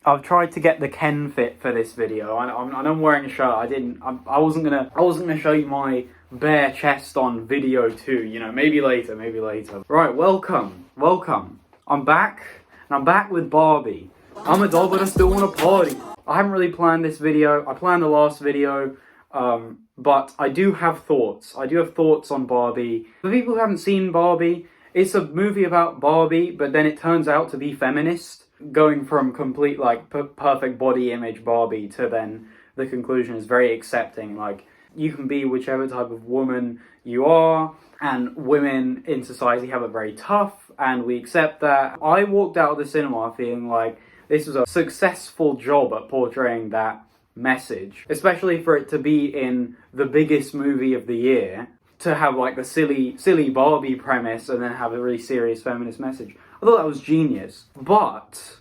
I've tried to get the Ken fit for this video. I'm wearing a shirt. I wasn't gonna show you my bare chest on video too. You know, maybe later. Right, welcome. I'm back, and I'm back with Barbie. I'm a doll, but I still want to party. I haven't really planned this video. I planned the last video, but I do have thoughts. I do have thoughts on Barbie. For people who haven't seen Barbie, it's a movie about Barbie, but then it turns out to be feminist. Going from complete, like, perfect body image Barbie to then the conclusion is very accepting. Like, you can be whichever type of woman you are, and women in society have it very tough, and we accept that. I walked out of the cinema feeling like this was a successful job at portraying that message, especially for it to be in the biggest movie of the year, to have like the silly Barbie premise and then have a really serious feminist message. I thought that was genius. But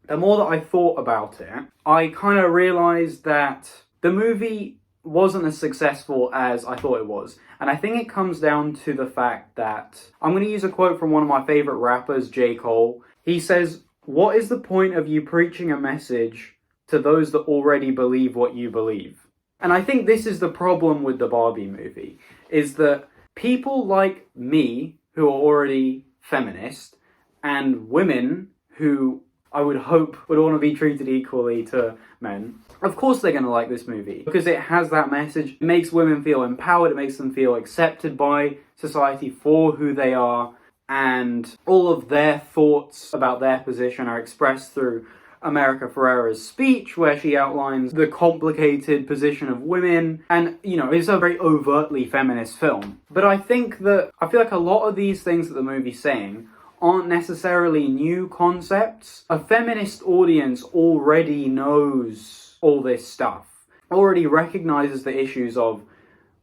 the more that I thought about it, I kind of realized that the movie wasn't as successful as I thought it was. And I think it comes down to the fact that, I'm going to use a quote from one of my favorite rappers, J. Cole. He says, "What is the point of you preaching a message to those that already believe what you believe?" And I think this is the problem with the Barbie movie, is that people like me, who are already feminist, and women who I would hope would want to be treated equally to men, of course they're going to like this movie, because it has that message. It makes women feel empowered, it makes them feel accepted by society for who they are, and all of their thoughts about their position are expressed through America Ferrera's speech, where she outlines the complicated position of women, and, you know, it's a very overtly feminist film. But I feel like a lot of these things that the movie's saying aren't necessarily new concepts. A feminist audience already knows all this stuff, already recognizes the issues of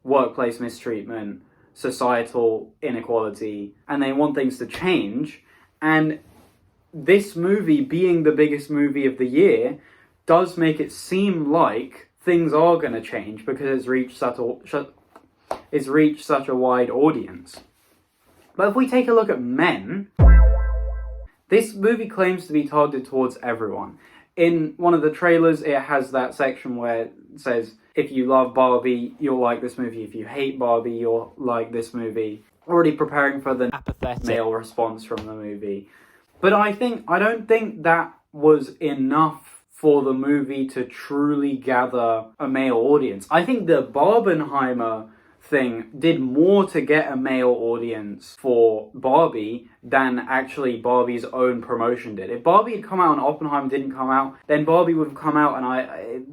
workplace mistreatment, societal inequality, and they want things to change. And this movie, being the biggest movie of the year, does make it seem like things are going to change because it's reached such a wide audience. But if we take a look at men, this movie claims to be targeted towards everyone. In one of the trailers, it has that section where it says, if you love Barbie, you'll like this movie. If you hate Barbie, you'll like this movie. Already preparing for the apathetic male response from the movie. But I don't think that was enough for the movie to truly gather a male audience. I think the Barbenheimer thing did more to get a male audience for Barbie than actually Barbie's own promotion did. If Barbie had come out and Oppenheimer didn't come out, then Barbie would have come out and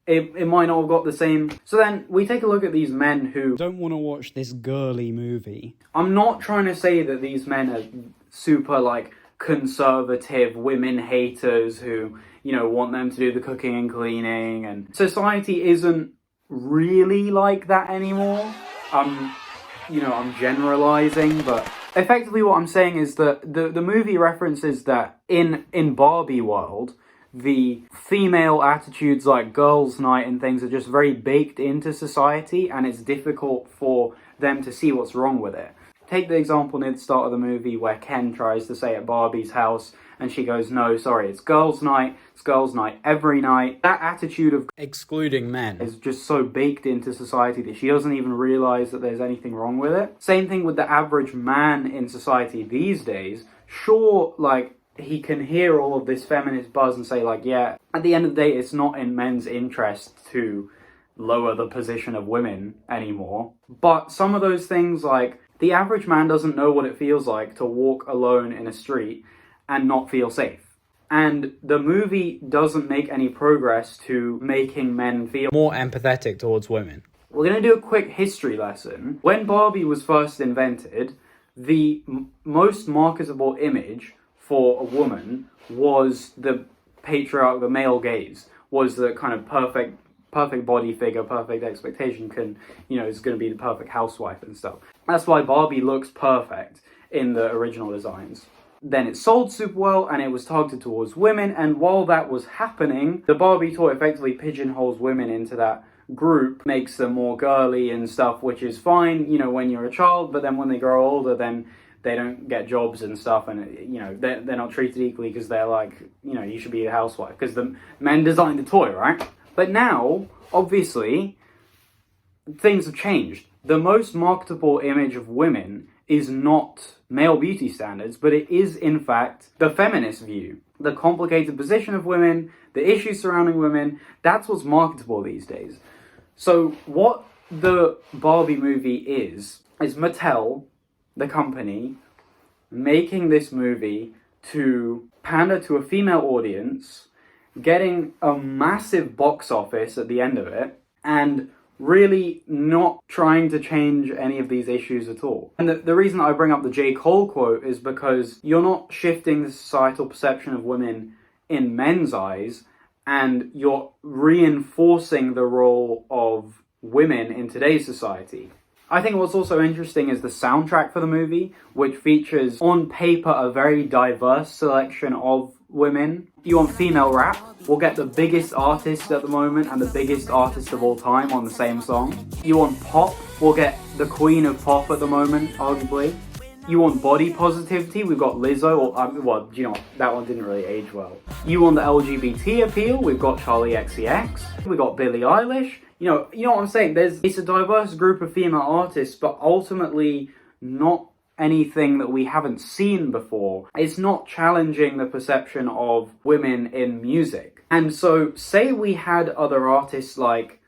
it might not have got the same. So then we take a look at these men who don't want to watch this girly movie. I'm not trying to say that these men are super, like, conservative women haters who, you know, want them to do the cooking and cleaning, and society isn't really like that anymore. I'm generalizing, but effectively what I'm saying is that the movie references that in Barbie world, the female attitudes like girls' night and things are just very baked into society, and it's difficult for them to see what's wrong with it. Take the example near the start of the movie where Ken tries to say at Barbie's house, and she goes, "No, sorry, it's girls' night. It's girls' night every night." That attitude of excluding men is just so baked into society that she doesn't even realize that there's anything wrong with it. Same thing with the average man in society these days. Sure, like, he can hear all of this feminist buzz and say, like, yeah, at the end of the day, it's not in men's interest to lower the position of women anymore. But some of those things, like, the average man doesn't know what it feels like to walk alone in a street and not feel safe. And the movie doesn't make any progress to making men feel more empathetic towards women. We're going to do a quick history lesson. When Barbie was first invented, the most marketable image for a woman was the patriarch, the male gaze, was the kind of perfect body figure, perfect expectation, is going to be the perfect housewife and stuff. That's why Barbie looks perfect in the original designs. Then it sold super well, and it was targeted towards women, and while that was happening, the Barbie toy effectively pigeonholes women into that group, makes them more girly and stuff, which is fine, when you're a child, but then when they grow older, then they don't get jobs and stuff, and you know they're not treated equally because they're like, you know, you should be a housewife because the men designed the toy, right? But now, obviously, things have changed. The most marketable image of women is not male beauty standards, but it is in fact the feminist view. The complicated position of women, the issues surrounding women, that's what's marketable these days. So what the Barbie movie is Mattel, the company, making this movie to pander to a female audience, getting a massive box office at the end of it, and really not trying to change any of these issues at all. And the reason I bring up the J. Cole quote is because you're not shifting the societal perception of women in men's eyes, and you're reinforcing the role of women in today's society. I think what's also interesting is the soundtrack for the movie, which features, on paper, a very diverse selection of women. You want female rap, we'll get the biggest artist at the moment and the biggest artist of all time on the same song. You want pop, we'll get the queen of pop at the moment, arguably. You want body positivity, we've got Lizzo, or, well, you know, that one didn't really age well. You want the LGBT appeal, we've got Charlie XCX, we've got Billie Eilish. You know what I'm saying? It's a diverse group of female artists, but ultimately not anything that we haven't seen before. It's not challenging the perception of women in music. And so, say we had other artists like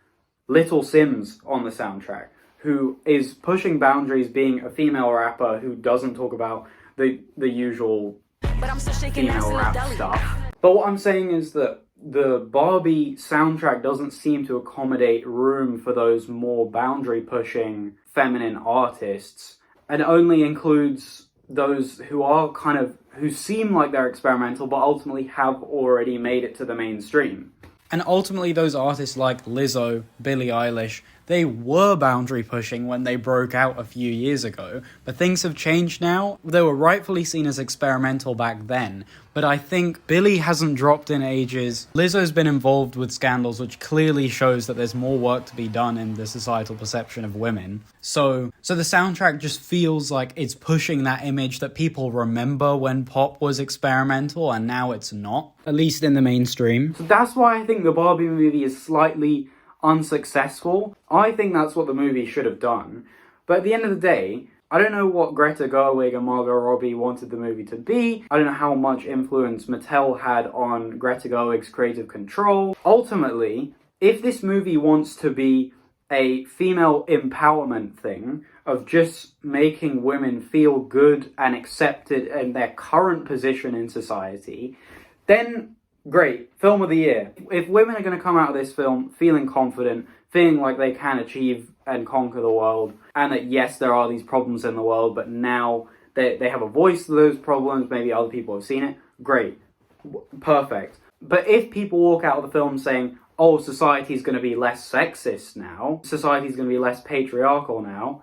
Little Sims on the soundtrack, who is pushing boundaries, being a female rapper who doesn't talk about the usual female rap stuff. But what I'm saying is that the Barbie soundtrack doesn't seem to accommodate room for those more boundary-pushing feminine artists, and only includes those who are who seem like they're experimental, but ultimately have already made it to the mainstream. And ultimately those artists like Lizzo, Billie Eilish, they were boundary pushing when they broke out a few years ago, but things have changed now. They were rightfully seen as experimental back then, but I think Billie hasn't dropped in ages. Lizzo's been involved with scandals, which clearly shows that there's more work to be done in the societal perception of women. So the soundtrack just feels like it's pushing that image that people remember when pop was experimental, and now it's not, at least in the mainstream. So that's why I think the Barbie movie is slightly unsuccessful. I think that's what the movie should have done. But at the end of the day, I don't know what Greta Gerwig and Margot Robbie wanted the movie to be. I don't know how much influence Mattel had on Greta Gerwig's creative control. Ultimately, if this movie wants to be a female empowerment thing, of just making women feel good and accepted in their current position in society, then great, film of the year. If women are going to come out of this film feeling confident, feeling like they can achieve and conquer the world, and that yes, there are these problems in the world, but now they have a voice to those problems, maybe other people have seen it, great, perfect. But if people walk out of the film saying, oh, society's going to be less sexist now, society's going to be less patriarchal now,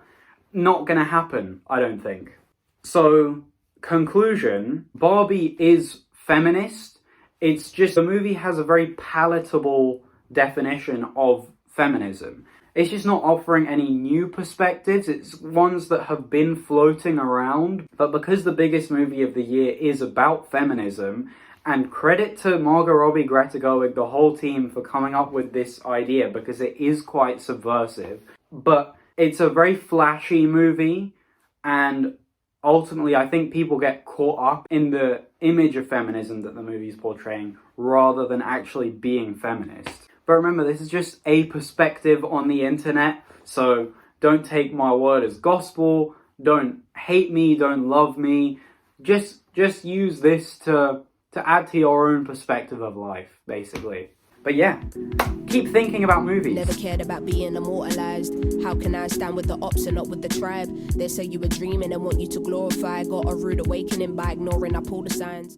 not going to happen, I don't think. So, conclusion, Barbie is feminist. It's just the movie has a very palatable definition of feminism. It's just not offering any new perspectives. It's ones that have been floating around. But because the biggest movie of the year is about feminism, and credit to Margot Robbie, Greta Gerwig, the whole team for coming up with this idea, because it is quite subversive. But it's a very flashy movie, and ultimately, I think people get caught up in the image of feminism that the movie's portraying rather than actually being feminist. But remember, this is just a perspective on the internet, so don't take my word as gospel, don't hate me, don't love me, just use this to add to your own perspective of life, basically. But yeah, keep thinking about movies. Never cared about being immortalized. How can I stand with the ops and not with the tribe? They say you were dreaming and want you to glorify. Got a rude awakening by ignoring up all the signs.